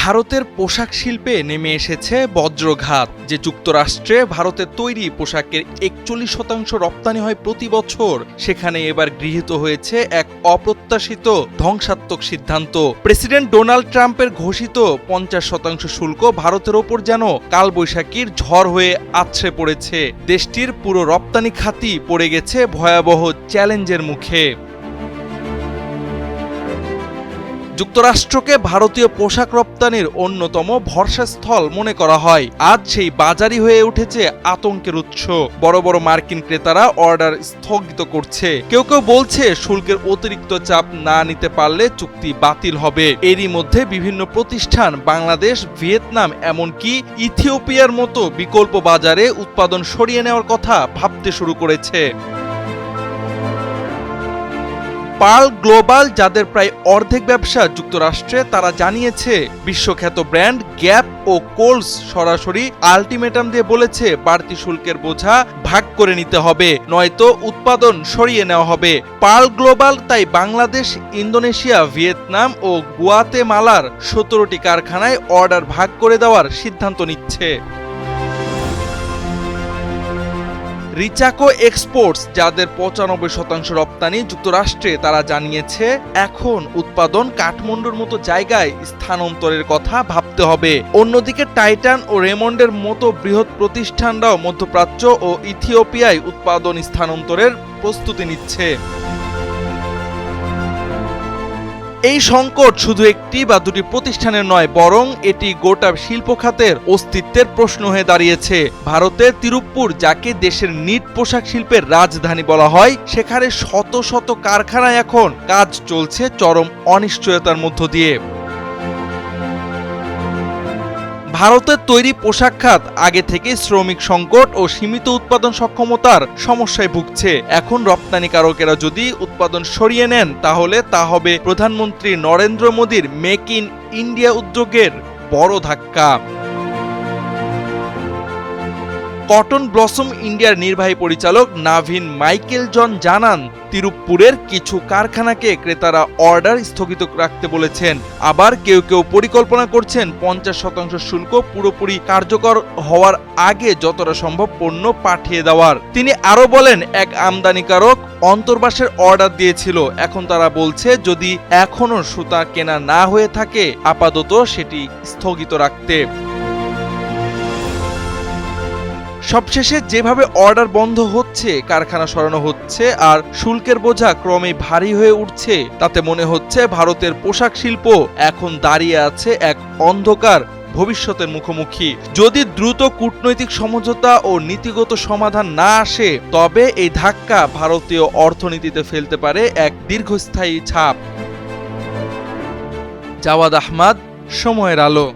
ভারতের পোশাক শিল্পে নেমে এসেছে বজ্রঘাত। যে যুক্তরাষ্ট্রে ভারতের তৈরি পোশাকের ৪১% রপ্তানি হয় প্রতি বছর, সেখানে এবার গৃহীত হয়েছে এক অপ্রত্যাশিত ধ্বংসাত্মক সিদ্ধান্ত। প্রেসিডেন্ট ডোনাল্ড ট্রাম্পের ঘোষিত ৫০% শুল্ক ভারতের ওপর যেন কালবৈশাখীর ঝড় হয়ে আছড়ে পড়েছে। দেশটির পুরো রপ্তানি খাতই পড়ে গেছে ভয়াবহ চ্যালেঞ্জের মুখে। যুক্তরাষ্ট্রকে ভারতীয় পোশাক রপ্তানির অন্যতম ভরসাস্থল মনে করা হয়। আজ সেই বাজারই হয়ে উঠেছে আতঙ্কের উৎস। বড় বড় মার্কিন ক্রেতারা অর্ডার স্থগিত করছে। কেউ কেউ বলছে শুল্কের অতিরিক্ত চাপ না নিতে পারলে চুক্তি বাতিল হবে। এরই মধ্যে বিভিন্ন প্রতিষ্ঠান বাংলাদেশ, ভিয়েতনাম, এমনকি ইথিওপিয়ার মতো বিকল্প বাজারে উৎপাদন সরিয়ে নেওয়ার কথা ভাবতে শুরু করেছে। পার্ল গ্লোবাল, যাদের প্রায় অর্ধেক ব্যবসা যুক্তরাষ্ট্রে, তারা জানিয়েছে বিশ্বখ্যাত ব্র্যান্ড গ্যাপ ও কোলস সরাসরি আলটিমেটাম দিয়ে বলেছে বাড়তি শুল্কের বোঝা ভাগ করে নিতে হবে, নয়তো উৎপাদন সরিয়ে নেওয়া হবে। পার্ল গ্লোবাল তাই বাংলাদেশ, ইন্দোনেশিয়া, ভিয়েতনাম ও গুয়াতেমালার ১৭টি কারখানায় অর্ডার ভাগ করে দেওয়ার সিদ্ধান্ত নিচ্ছে। রিচাকো এক্সপোর্টস, যাদের ৯৫% রপ্তানি যুক্তরাষ্ট্রে, তারা জানিয়েছে এখন উৎপাদন কাঠমান্ডুর মতো জায়গায় স্থানান্তরের কথা ভাবতে হবে। অন্যদিকে টাইটান ও রেমন্ডের মতো বৃহৎ প্রতিষ্ঠানরাও মধ্যপ্রাচ্য ও ইথিওপিয়ায় উৎপাদন স্থানান্তরের প্রস্তুতি নিচ্ছে। এই সংকট শুধু একটি বা দুটি প্রতিষ্ঠানের নয়, বরং এটি গোটা শিল্প খাতের অস্তিত্বের প্রশ্ন হয়ে দাঁড়িয়েছে। ভারতের তিরুপ্পুর, যাকে দেশের নিট পোশাক শিল্পের রাজধানী বলা হয়, সেখানে শত শত কারখানায় এখন কাজ চলছে চরম অনিশ্চয়তার মধ্য দিয়ে। ভারতের তৈরি পোশাক খাত আগে থেকে শ্রমিক সংকট ও সীমিত উৎপাদন সক্ষমতার সমস্যায় ভুগছে। এখন রপ্তানিকারকেরা যদি উৎপাদন সরিয়ে নেন, তাহলে তা হবে প্রধানমন্ত্রী নরেন্দ্র মোদীর মেক ইন ইন্ডিয়া উদ্যোগের বড় ধাক্কা। কটন ব্লসম ইন্ডিয়ার নির্বাহী পরিচালক নাভিন মাইকেল জন জানান, তিরুপ্পুরের কিছু কারখানাকে ক্রেতারা অর্ডার স্থগিত রাখতে বলেছেন। আবার কেউ কেউ পরিকল্পনা করছেন ৫০% শুল্ক পুরোপুরি কার্যকর হওয়ার আগে যতটা সম্ভব পণ্য পাঠিয়ে দেওয়ার। তিনি আরও বলেন, এক আমদানিকারক অন্তর্বাসের অর্ডার দিয়েছিল। এখন তারা বলছে যদি এখনও সুতা কেনা না হয়ে থাকে, আপাতত সেটি স্থগিত রাখতে। সবশেষে যেভাবে অর্ডার বন্ধ হচ্ছে, কারখানা সরানো হচ্ছে আর শুল্কের বোঝা ক্রমেই ভারী হয়ে উঠছে, তাতে মনে হচ্ছে ভারতের পোশাক শিল্প এখন দাঁড়িয়ে আছে এক অন্ধকার ভবিষ্যতের মুখোমুখি। যদি দ্রুত কূটনৈতিক সমঝোতা ও নীতিগত সমাধান না আসে, তবে এই ধাক্কা ভারতীয় অর্থনীতিতে ফেলতে পারে এক দীর্ঘস্থায়ী ছাপ। জাওয়াদ আহমদ, সময়ের আলো।